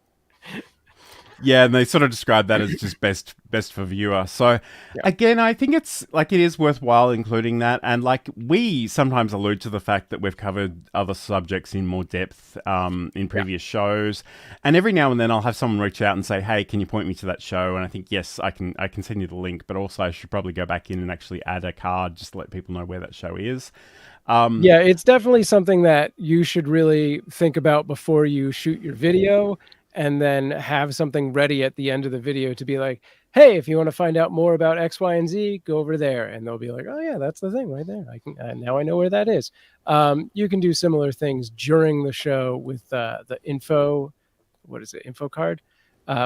B: Yeah, and they sort of describe that as just best for viewer. So again, I think it is worthwhile including that. And we sometimes allude to the fact that we've covered other subjects in more depth in previous shows. And every now and then I'll have someone reach out and say, hey, can you point me to that show? And I think, yes, I can send you the link, but also I should probably go back in and actually add a card just to let people know where that show is.
A: Yeah, it's definitely something that you should really think about before you shoot your video, and then have something ready at the end of the video to be like, hey, if you want to find out more about X, Y, and Z, go over there. And they'll be like, oh yeah, that's the thing right there. I can now I know where that is. You can do similar things during the show with the info. What is it? Info card,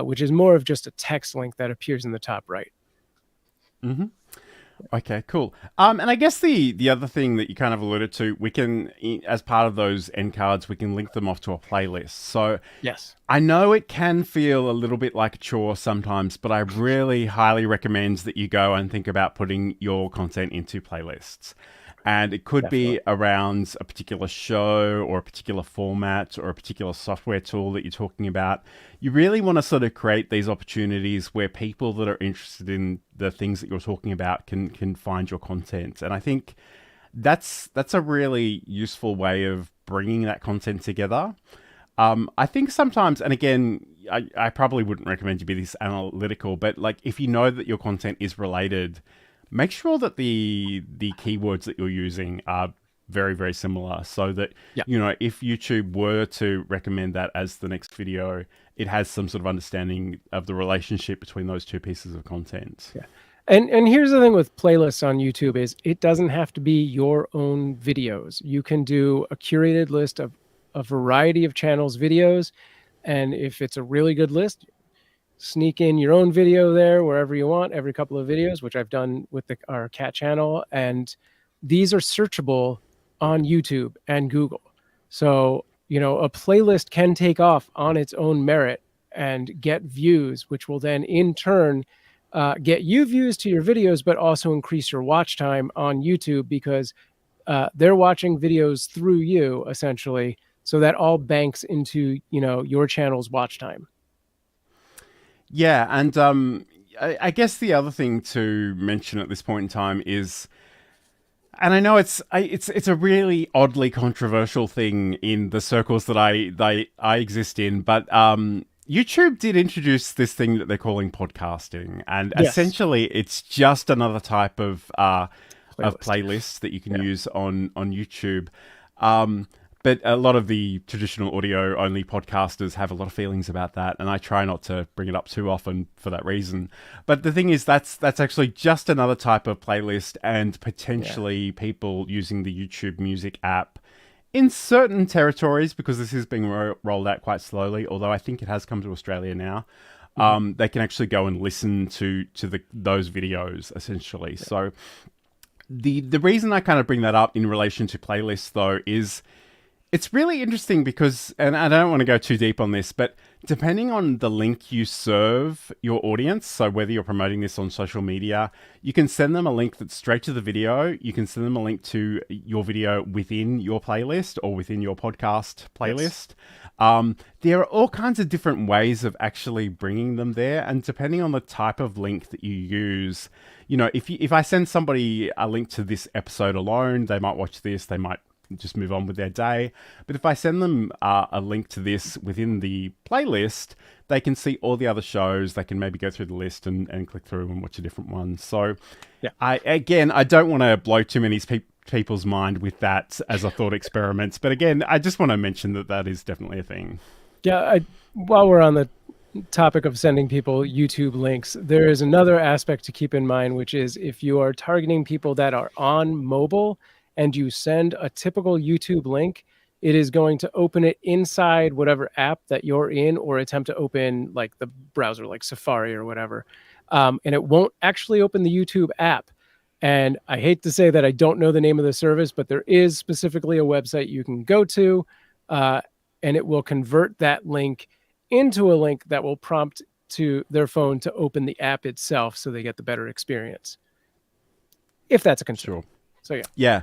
A: which is more of just a text link that appears in the top right.
B: Mm-hmm. Okay, cool. And I guess the other thing that you kind of alluded to, we can, as part of those end cards, we can link them off to a playlist. So
A: yes,
B: I know it can feel a little bit like a chore sometimes, but I really highly recommend that you go and think about putting your content into playlists. And it could be around a particular show or a particular format or a particular software tool that you're talking about. You really want to sort of create these opportunities where people that are interested in the things that you're talking about can find your content. And I think that's a really useful way of bringing that content together. I think sometimes, and again, I probably wouldn't recommend you be this analytical, but if you know that your content is related, make sure that the keywords that you're using are very, very similar, so that, if YouTube were to recommend that as the next video, it has some sort of understanding of the relationship between those two pieces of content.
A: Yeah. And here's the thing with playlists on YouTube is it doesn't have to be your own videos. You can do a curated list of a variety of channels' videos. And if it's a really good list, sneak in your own video there wherever you want, every couple of videos, which I've done with our cat channel. And these are searchable on YouTube and Google. So, a playlist can take off on its own merit and get views, which will then in turn get you views to your videos, but also increase your watch time on YouTube because they're watching videos through you essentially. So that all banks into, your channel's watch time.
B: Yeah, and I guess the other thing to mention at this point in time is, and I know it's a really oddly controversial thing in the circles that I exist in, but YouTube did introduce this thing that they're calling podcasting, and essentially it's just another type of playlist that you can use on YouTube. But a lot of the traditional audio-only podcasters have a lot of feelings about that, and I try not to bring it up too often for that reason. But the thing is, that's actually just another type of playlist, and potentially people using the YouTube Music app in certain territories, because this is being rolled out quite slowly, although I think it has come to Australia now, they can actually go and listen to those videos, essentially. Yeah. So the reason I kind of bring that up in relation to playlists, though, is it's really interesting because, and I don't want to go too deep on this, but depending on the link you serve your audience, so whether you're promoting this on social media, you can send them a link that's straight to the video. You can send them a link to your video within your playlist or within your podcast playlist. Yes. There are all kinds of different ways of actually bringing them there. And depending on the type of link that you use, you know, if I send somebody a link to this episode alone, they might watch this, they might just move on with their day. But if I send them a link to this within the playlist, they can see all the other shows. They can maybe go through the list and click through and watch a different one. So yeah, I don't want to blow too many people's mind with that as a thought experiment. But again, I just want to mention that is definitely a thing.
A: Yeah, while we're on the topic of sending people YouTube links, there is another aspect to keep in mind, which is if you are targeting people that are on mobile and you send a typical YouTube link, it is going to open it inside whatever app that you're in, or attempt to open like the browser, like Safari or whatever. And it won't actually open the YouTube app. And I hate to say that I don't know the name of the service, but there is specifically a website you can go to, and it will convert that link into a link that will prompt to their phone to open the app itself, so they get the better experience, if that's a concern.
B: Sure.
A: So yeah.
B: Yeah,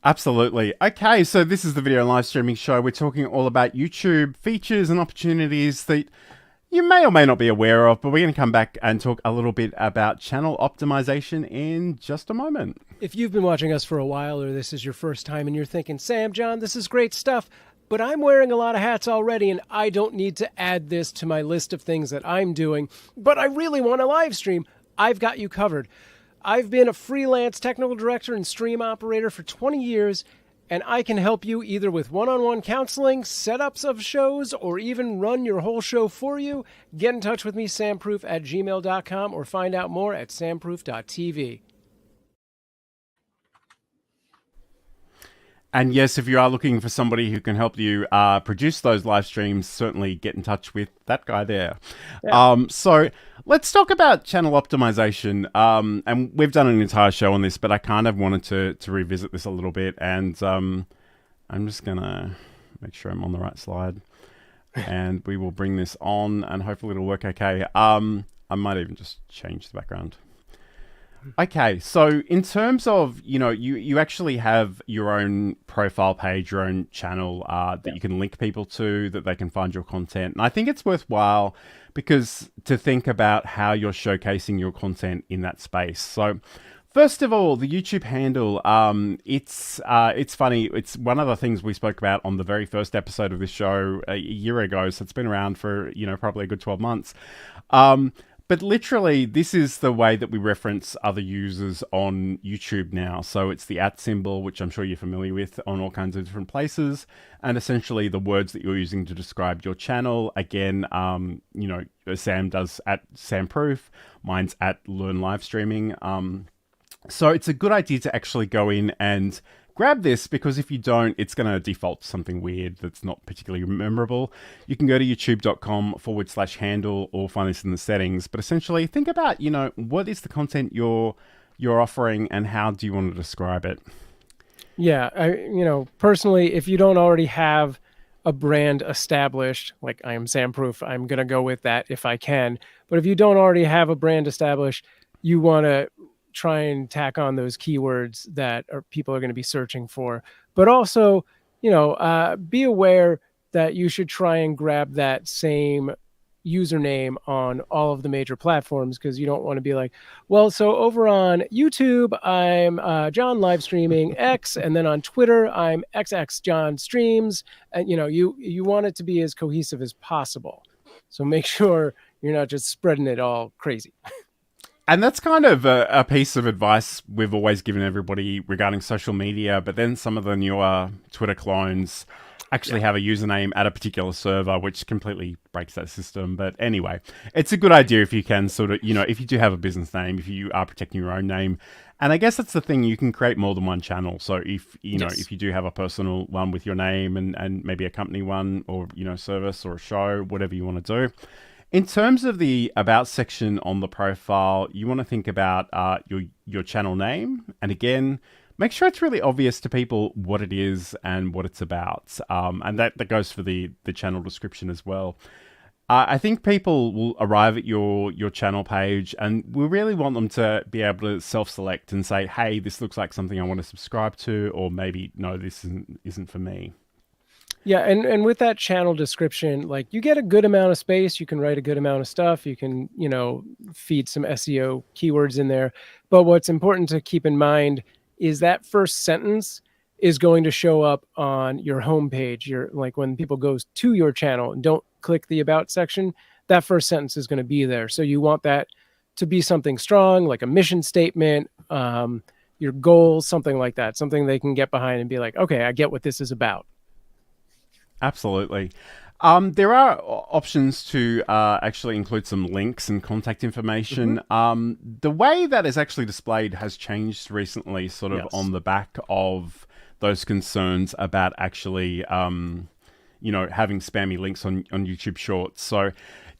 B: absolutely. Okay, so this is the video and live streaming show. We're talking all about YouTube features and opportunities that you may or may not be aware of, but we're going to come back and talk a little bit about channel optimization in just a moment.
A: If you've been watching us for a while, or this is your first time and you're thinking, Sam, John, this is great stuff, but I'm wearing a lot of hats already and I don't need to add this to my list of things that I'm doing, but I really want to live stream, I've got you covered. I've been a freelance technical director and stream operator for 20 years, and I can help you either with one-on-one counseling, setups of shows, or even run your whole show for you. Get in touch with me, samproof@gmail.com, or find out more at samproof.tv.
B: And yes, if you are looking for somebody who can help you produce those live streams, certainly get in touch with that guy there. Yeah. So let's talk about channel optimization. And we've done an entire show on this, but I kind of wanted to revisit this a little bit. And I'm just going to make sure I'm on the right slide. And we will bring this on, and hopefully it'll work okay. I might even just change the background. Okay, so in terms of, you know, you actually have your own profile page, your own channel that you can link people to, that they can find your content. And I think it's worthwhile because to think about how you're showcasing your content in that space. So first of all, the YouTube handle, it's funny. It's one of the things we spoke about on the very first episode of this show a year ago. So it's been around for, you know, probably a good 12 months. But literally, this is the way that we reference other users on YouTube now. So it's the @ symbol, which I'm sure you're familiar with on all kinds of different places. And essentially the words that you're using to describe your channel. Again, you know, Sam does @SamProof, mine's @Learn Live Streaming. So it's a good idea to actually go in and grab this, because if you don't, it's going to default to something weird that's not particularly memorable. You can go to youtube.com/handle or find this in the settings. But essentially, think about, you know, what is the content you're offering and how do you want to describe it?
A: Yeah, you know, personally, if you don't already have a brand established, like I am Samproof, I'm going to go with that if I can. But if you don't already have a brand established, you want to try and tack on those keywords that people are going to be searching for. But also, you know, be aware that you should try and grab that same username on all of the major platforms, because you don't want to be like, well, so over on YouTube, I'm John Live Streaming X, and then on Twitter, I'm XX John Streams. And, you know, you want it to be as cohesive as possible. So make sure you're not just spreading it all crazy.
B: And that's kind of a piece of advice we've always given everybody regarding social media, but then some of the newer Twitter clones actually have a username at a particular server, which completely breaks that system. But anyway, it's a good idea if you can sort of, you know, if you do have a business name, if you are protecting your own name. And I guess that's the thing, you can create more than one channel. So if, you know, if you do have a personal one with your name and maybe a company one, or, you know, service or a show, whatever you want to do. In terms of the About section on the profile, you want to think about your channel name. And again, make sure it's really obvious to people what it is and what it's about. And that goes for the channel description as well. I think people will arrive at your channel page, and we really want them to be able to self-select and say, hey, this looks like something I want to subscribe to, or maybe, no, this isn't for me.
A: Yeah, and with that channel description, like, you get a good amount of space, you can write a good amount of stuff, you can, feed some SEO keywords in there. But what's important to keep in mind is that first sentence is going to show up on your homepage. Like, when people go to your channel and don't click the about section, that first sentence is going to be there. So you want that to be something strong, like a mission statement, your goals, something like that, something they can get behind and be like, okay, I get what this is about.
B: Absolutely. There are options to actually include some links and contact information. The way that is actually displayed has changed recently, sort of on the back of those concerns about actually, having spammy links on YouTube Shorts. So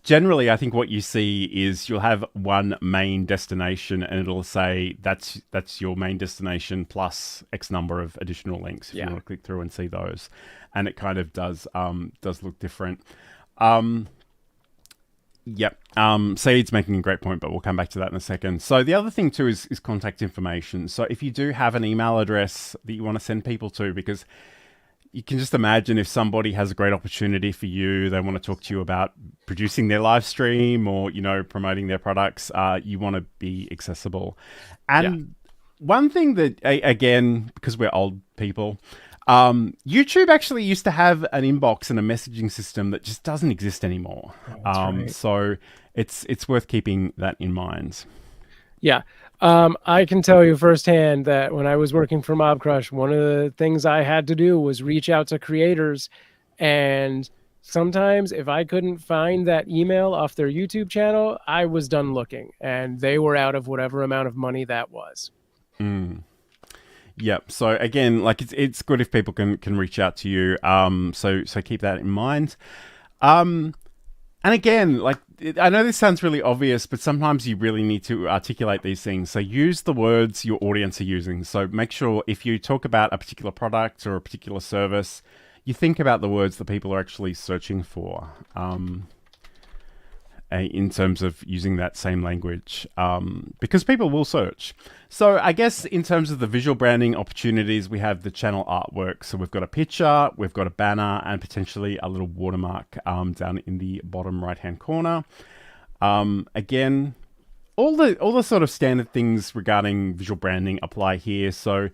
B: generally, I think what you see is you'll have one main destination, and it'll say that's your main destination plus X number of additional links if you want to click through and see those. And it kind of does look different. Saeed's making a great point, but we'll come back to that in a second. So the other thing too is contact information. So if you do have an email address that you want to send people to, because you can just imagine if somebody has a great opportunity for you, they want to talk to you about producing their live stream or, promoting their products, you want to be accessible. And one thing that, again, because we're old people, YouTube actually used to have an inbox and a messaging system that just doesn't exist anymore. Right. So it's worth keeping that in mind.
A: Yeah. I can tell you firsthand that when I was working for Mob Crush, one of the things I had to do was reach out to creators. And sometimes if I couldn't find that email off their YouTube channel, I was done looking, and they were out of whatever amount of money that was.
B: Yep. So again, like, it's good if people can reach out to you. So keep that in mind. And again, like, I know this sounds really obvious, but sometimes you really need to articulate these things. So use the words your audience are using. So make sure if you talk about a particular product or a particular service, you think about the words that people are actually searching for. In terms of using that same language, because people will search. So I guess in terms of the visual branding opportunities, we have the channel artwork. So we've got a picture, we've got a banner, and potentially a little watermark down in the bottom right-hand corner. Again, all the sort of standard things regarding visual branding apply here. So,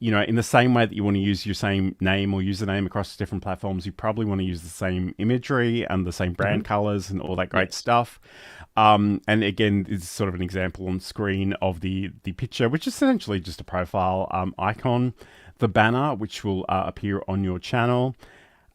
B: in the same way that you want to use your same name or username across different platforms, you probably want to use the same imagery and the same brand colors and all that great stuff. And again, it's sort of an example on screen of the picture, which is essentially just a profile icon, the banner, which will appear on your channel.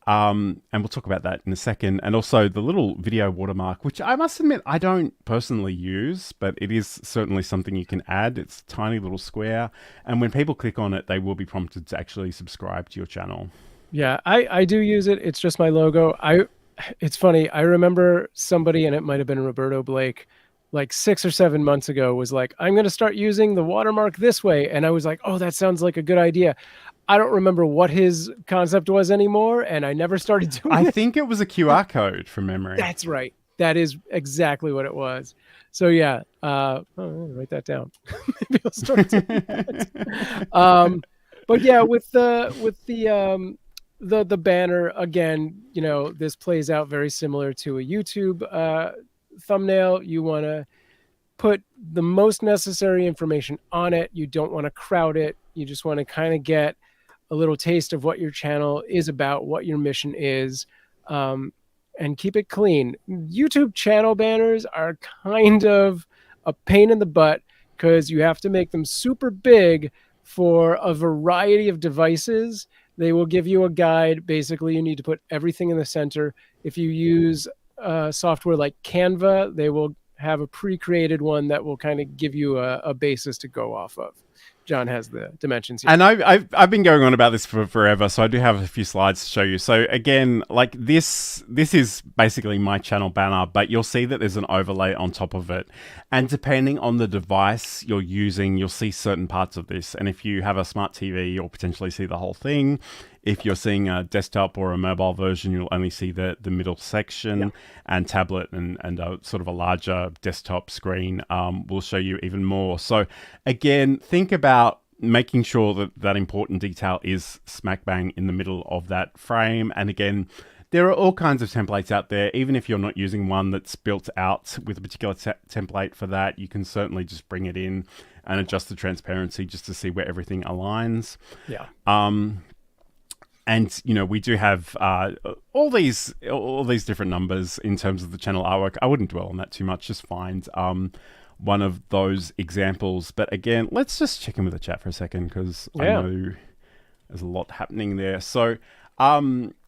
B: And we'll talk about that in a second. And also the little video watermark, which I must admit I don't personally use, but it is certainly something you can add. It's a tiny little square. And when people click on it, they will be prompted to actually subscribe to your channel. Yeah,
A: I do use it. It's just my logo. It's funny. I remember somebody, and it might have been Roberto Blake, like 6 or 7 months ago, was like, I'm going to start using the watermark this way. And I was like, oh, that sounds like a good idea. I don't remember what his concept was anymore, and I never started doing it.
B: I think it was a QR code from memory.
A: That's right. That is exactly what it was. So yeah, write that down. Maybe I'll start doing that. But yeah, with the banner, again, this plays out very similar to a YouTube thumbnail. You want to put the most necessary information on it. You don't want to crowd it. You just want to kind of get a little taste of what your channel is about, what your mission is, and keep it clean. YouTube channel banners are kind of a pain in the butt because you have to make them super big for a variety of devices. They will give you a guide. Basically, you need to put everything in the center. If you use software like Canva, they will have a pre-created one that will kind of give you a basis to go off of. John has the dimensions here.
B: And I've been going on about this for forever, so I do have a few slides to show you. So again, like this is basically my channel banner, but you'll see that there's an overlay on top of it. And depending on the device you're using, you'll see certain parts of this. And if you have a smart TV, you'll potentially see the whole thing. If you're seeing a desktop or a mobile version, you'll only see the middle section, and tablet and a sort of a larger desktop screen will show you even more. So again, think about making sure that that important detail is smack bang in the middle of that frame. And again, there are all kinds of templates out there. Even if you're not using one that's built out with a particular template for that, you can certainly just bring it in and adjust the transparency just to see where everything aligns.
A: Yeah.
B: And, you know, we do have all these different numbers in terms of the channel artwork. I wouldn't dwell on that too much. Just find one of those examples. But again, let's just check in with the chat for a second, because I know there's a lot happening there. So,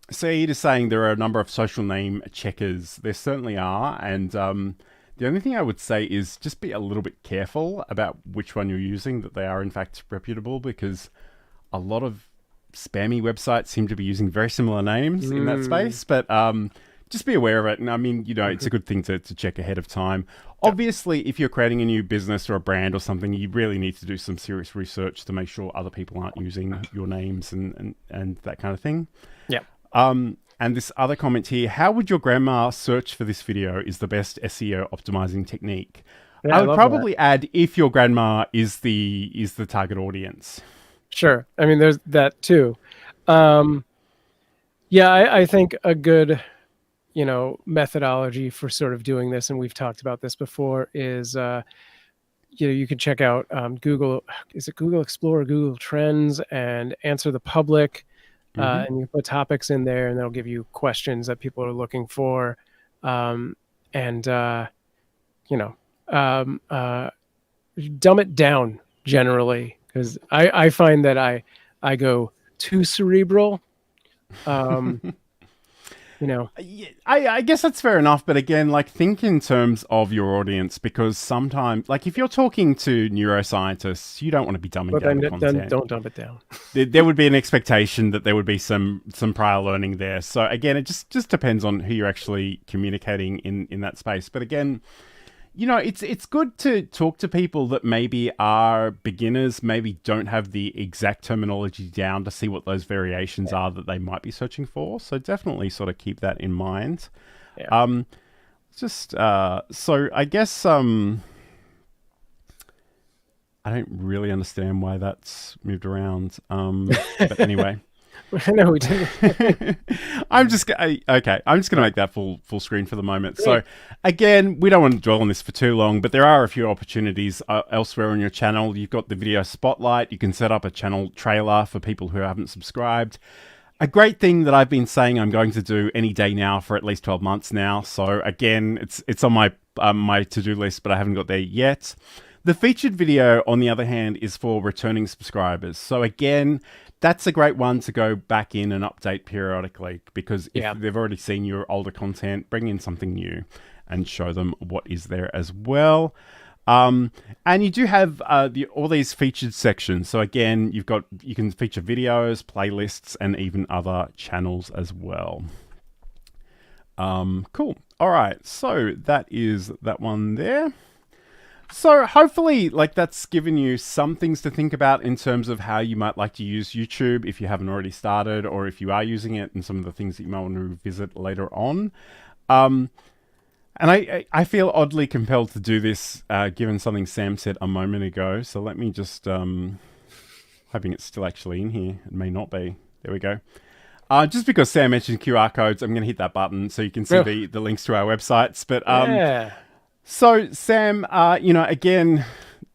B: Saeed is saying there are a number of social name checkers. There certainly are. And the only thing I would say is just be a little bit careful about which one you're using, that they are in fact reputable, because a lot of spammy websites seem to be using very similar names in that space. But just be aware of it. And I mean, you know, it's a good thing to check ahead of time. Obviously, if you're creating a new business or a brand or something, you really need to do some serious research to make sure other people aren't using your names and that kind of thing.
A: Yeah.
B: And this other comment here, how would your grandma search for this video is the best SEO optimizing technique?
A: Yeah,
B: I would probably add if your grandma is the target audience.
A: Sure. I mean, there's that too. Yeah, I think a good, you know, methodology for sort of doing this, and we've talked about this before, is you know, you could check out Google. Is it Google Explorer, Google Trends, and Answer the Public, and you put topics in there, and that'll give you questions that people are looking for, and you know, dumb it down generally. Because I find that I go too cerebral, you know.
B: I guess that's fair enough. But again, like, think in terms of your audience, because sometimes, like, if you're talking to neuroscientists, you don't want to be dumbing down the content.
A: Don't dumb it down.
B: There would be an expectation that there would be some prior learning there. So again, it just depends on who you're actually communicating in that space. But again, you know, it's good to talk to people that maybe are beginners, maybe don't have the exact terminology down, to see what those variations are that they might be searching for. So definitely sort of keep that in mind. Yeah. So I guess I don't really understand why that's moved around. But anyway.
A: No, we didn't.
B: I'm just going to make that full screen for the moment. Great. So again, we don't want to dwell on this for too long, but there are a few opportunities elsewhere on your channel. You've got the video spotlight. You can set up a channel trailer for people who haven't subscribed. A great thing that I've been saying I'm going to do any day now for at least 12 months now. So again, it's on my my to-do list, but I haven't got there yet. The featured video, on the other hand, is for returning subscribers. So again, that's a great one to go back in and update periodically, because if they've already seen your older content, bring in something new and show them what is there as well. And you do have all these featured sections. So again, you can feature videos, playlists, and even other channels as well. Cool. All right. So that is that one there. So hopefully, like, that's given you some things to think about in terms of how you might like to use YouTube if you haven't already started, or if you are using it, and some of the things that you might want to revisit later on. And I feel oddly compelled to do this, given something Sam said a moment ago. So let me just, hoping it's still actually in here. It may not be. There we go. Just because Sam mentioned QR codes, I'm going to hit that button so you can see the links to our websites. But So, Sam, you know, again,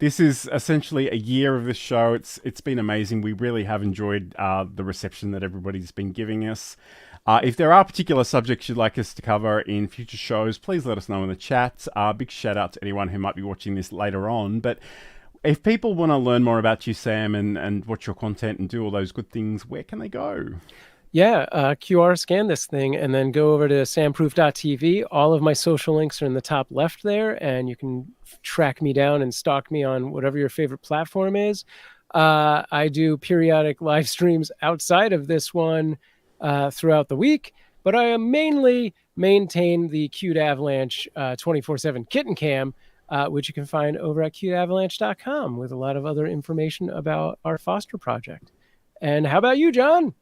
B: this is essentially a year of this show. It's been amazing. We really have enjoyed the reception that everybody's been giving us. If there are particular subjects you'd like us to cover in future shows, please let us know in the chat. Big shout out to anyone who might be watching this later on. But if people want to learn more about you, Sam, and watch your content and do all those good things, where can they go?
A: Yeah, QR scan this thing and then go over to samproof.tv. All of my social links are in the top left there, and you can track me down and stalk me on whatever your favorite platform is. I do periodic live streams outside of this one throughout the week, but I mainly maintain the Cute Avalanche 24/7 kitten cam, which you can find over at cuteavalanche.com with a lot of other information about our foster project. And how about you, John?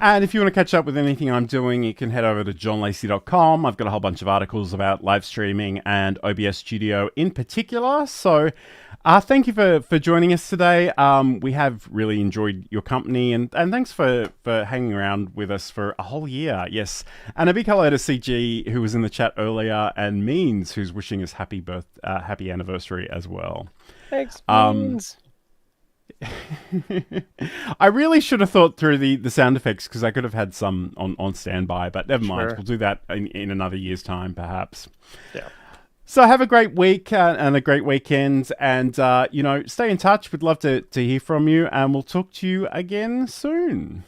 B: And if you want to catch up with anything I'm doing, you can head over to johnlacey.com. I've got a whole bunch of articles about live streaming and OBS Studio in particular. So thank you for joining us today. We have really enjoyed your company, and thanks for hanging around with us for a whole year. Yes. And a big hello to CG, who was in the chat earlier, and Means, who's wishing us happy anniversary as well.
A: Thanks, Means.
B: I really should have thought through the sound effects, because I could have had some on standby, but never mind.
A: Sure.
B: We'll do that in another year's time, perhaps.
A: Yeah.
B: So have a great week and a great weekend, and stay in touch. We'd love to hear from you, and we'll talk to you again soon.